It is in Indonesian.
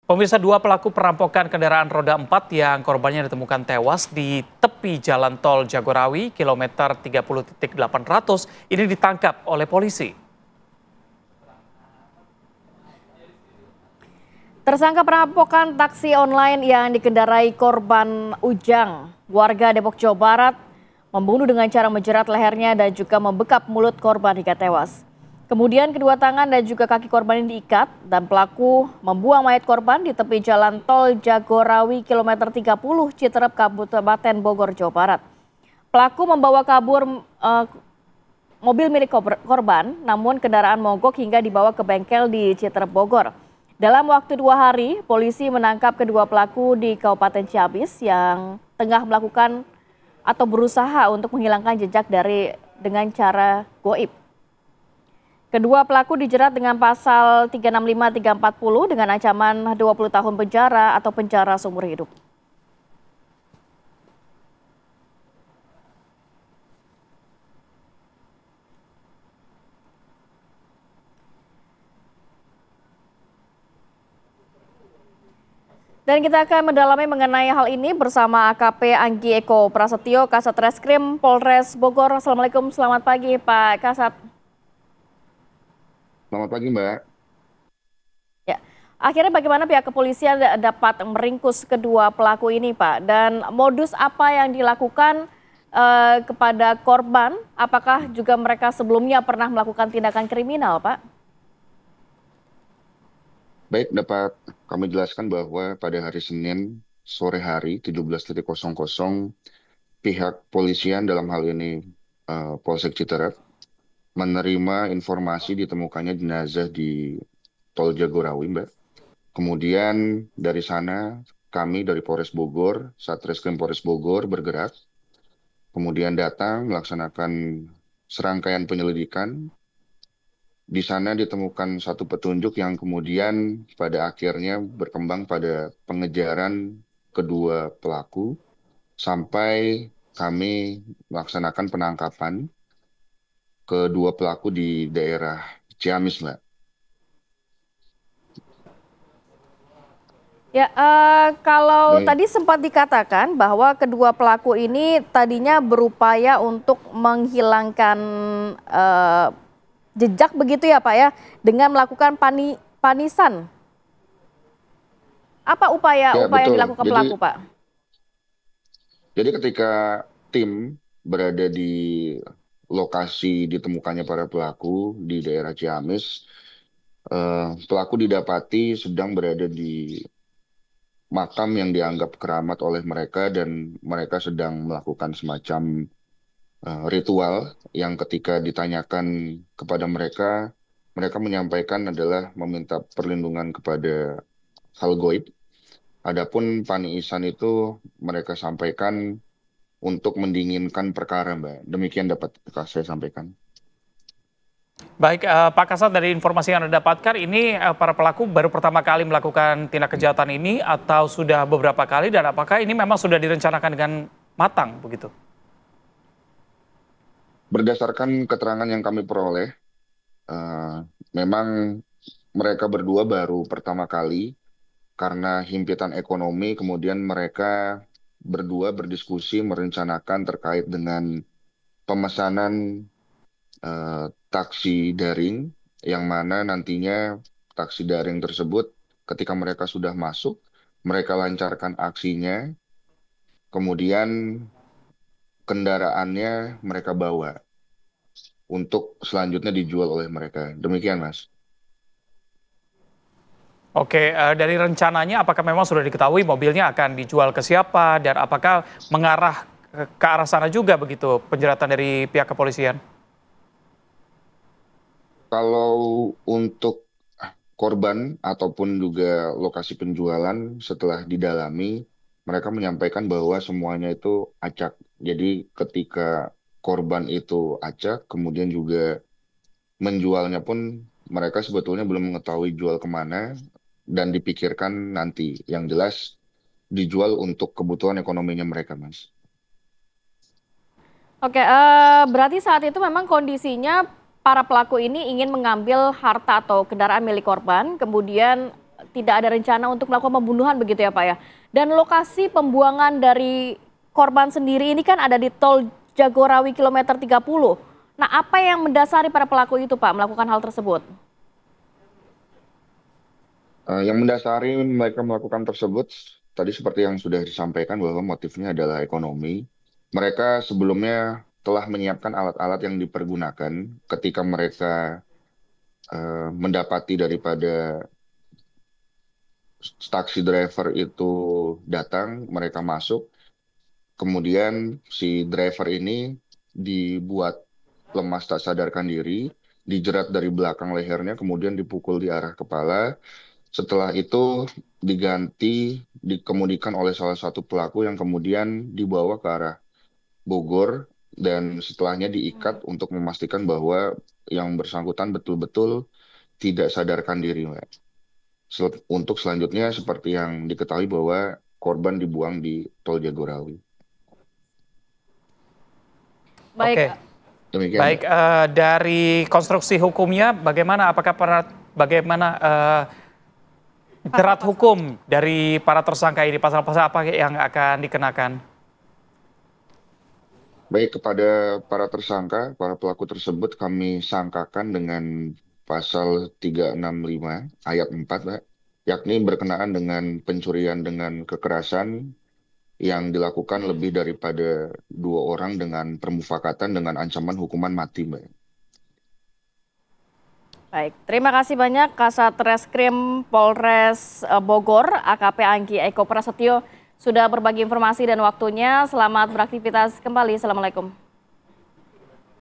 Pemirsa, dua pelaku perampokan kendaraan roda 4 yang korbannya ditemukan tewas di tepi jalan tol Jagorawi kilometer 30.800 ini ditangkap oleh polisi. Tersangka perampokan taksi online yang dikendarai korban Ujang, warga Depok, Jawa Barat, membunuh dengan cara menjerat lehernya dan juga membekap mulut korban hingga tewas. Kemudian kedua tangan dan juga kaki korban ini diikat dan pelaku membuang mayat korban di tepi jalan tol Jagorawi kilometer 30 Citerep, Kabupaten Bogor, Jawa Barat. Pelaku membawa kabur mobil milik korban, namun kendaraan mogok hingga dibawa ke bengkel di Citerep, Bogor. Dalam waktu 2 hari, polisi menangkap kedua pelaku di Kabupaten Ciamis yang tengah melakukan atau berusaha untuk menghilangkan jejak dengan cara goib. Kedua pelaku dijerat dengan pasal 365 340 dengan ancaman 20 tahun penjara atau penjara seumur hidup. Dan kita akan mendalami mengenai hal ini bersama AKP Anggi Eko Prasetyo, Kasat Reskrim Polres Bogor. Assalamualaikum, selamat pagi Pak Kasat. Selamat pagi, Mbak. Ya, akhirnya bagaimana pihak kepolisian dapat meringkus kedua pelaku ini, Pak? Dan modus apa yang dilakukan kepada korban? Apakah juga mereka sebelumnya pernah melakukan tindakan kriminal, Pak? Baik, dapat kami jelaskan bahwa pada hari Senin sore hari 17.00 pihak polisian dalam hal ini Polsek Citerep menerima informasi ditemukannya jenazah di Tol Jagorawi, Mbak. Kemudian dari sana kami dari Polres Bogor, Satreskrim Polres Bogor bergerak, kemudian datang melaksanakan serangkaian penyelidikan. Di sana ditemukan satu petunjuk yang kemudian pada akhirnya berkembang pada pengejaran kedua pelaku sampai kami melaksanakan penangkapan kedua pelaku di daerah Ciamis, Mbak. Ya, kalau tadi sempat dikatakan bahwa kedua pelaku ini tadinya berupaya untuk menghilangkan jejak begitu ya Pak ya, dengan melakukan panisan. Apa upaya Ya, yang betul. dilakukan pelaku, Pak? Jadi ketika tim berada di lokasi ditemukannya para pelaku di daerah Ciamis, pelaku didapati sedang berada di makam yang dianggap keramat oleh mereka dan mereka sedang melakukan semacam ritual yang ketika ditanyakan kepada mereka, mereka menyampaikan adalah meminta perlindungan kepada hal goib. Adapun paniisan itu mereka sampaikan untuk mendinginkan perkara, Mbak. Demikian dapat saya sampaikan. Baik, Pak Kasat, dari informasi yang Anda dapatkan ini para pelaku baru pertama kali melakukan tindak kejahatan ini atau sudah beberapa kali, dan apakah ini memang sudah direncanakan dengan matang begitu? Berdasarkan keterangan yang kami peroleh, memang mereka berdua baru pertama kali karena himpitan ekonomi, kemudian mereka berdua berdiskusi merencanakan terkait dengan pemesanan taksi daring, yang mana nantinya taksi daring tersebut ketika mereka sudah masuk, mereka lancarkan aksinya, kemudian kendaraannya mereka bawa untuk selanjutnya dijual oleh mereka. Demikian, Mas. Oke, dari rencananya apakah memang sudah diketahui mobilnya akan dijual ke siapa dan apakah mengarah ke arah sana juga begitu penjeratan dari pihak kepolisian? Kalau untuk korban ataupun juga lokasi penjualan setelah didalami, mereka menyampaikan bahwa semuanya itu acak. Jadi ketika korban itu acak, kemudian juga menjualnya pun mereka sebetulnya belum mengetahui jual kemana dan dipikirkan nanti. Yang jelas dijual untuk kebutuhan ekonominya mereka, Mas. Oke, berarti saat itu memang kondisinya para pelaku ini ingin mengambil harta atau kendaraan milik korban, kemudian tidak ada rencana untuk melakukan pembunuhan begitu ya Pak ya. Dan lokasi pembuangan dari korban sendiri ini kan ada di tol Jagorawi kilometer 30. Nah apa yang mendasari para pelaku itu Pak melakukan hal tersebut? Yang mendasari mereka melakukan tersebut, tadi seperti yang sudah disampaikan bahwa motifnya adalah ekonomi. Mereka sebelumnya telah menyiapkan alat-alat yang dipergunakan ketika mereka mendapati daripada taksi driver itu datang, mereka masuk, kemudian si driver ini dibuat lemas tak sadarkan diri, dijerat dari belakang lehernya, kemudian dipukul di arah kepala. Setelah itu dikemudikan oleh salah satu pelaku yang kemudian dibawa ke arah Bogor dan setelahnya diikat untuk memastikan bahwa yang bersangkutan betul-betul tidak sadarkan diri, Mbak. Untuk selanjutnya seperti yang diketahui bahwa korban dibuang di Tol Jagorawi. Baik, Oke, Demikian, baik. Mbak. Dari konstruksi hukumnya, bagaimana? Apakah bagaimana jerat hukum dari para tersangka ini? Pasal-pasal apa yang akan dikenakan? Baik, kepada para tersangka, para pelaku tersebut kami sangkakan dengan pasal 365 ayat 4, Mbak, yakni berkenaan dengan pencurian dengan kekerasan yang dilakukan lebih daripada 2 orang dengan permufakatan dengan ancaman hukuman mati, Mbak. baik. Terima kasih banyak Kasat Reskrim Polres Bogor, AKP Anggi Eko Prasetyo sudah berbagi informasi dan waktunya. Selamat beraktivitas kembali. Assalamualaikum.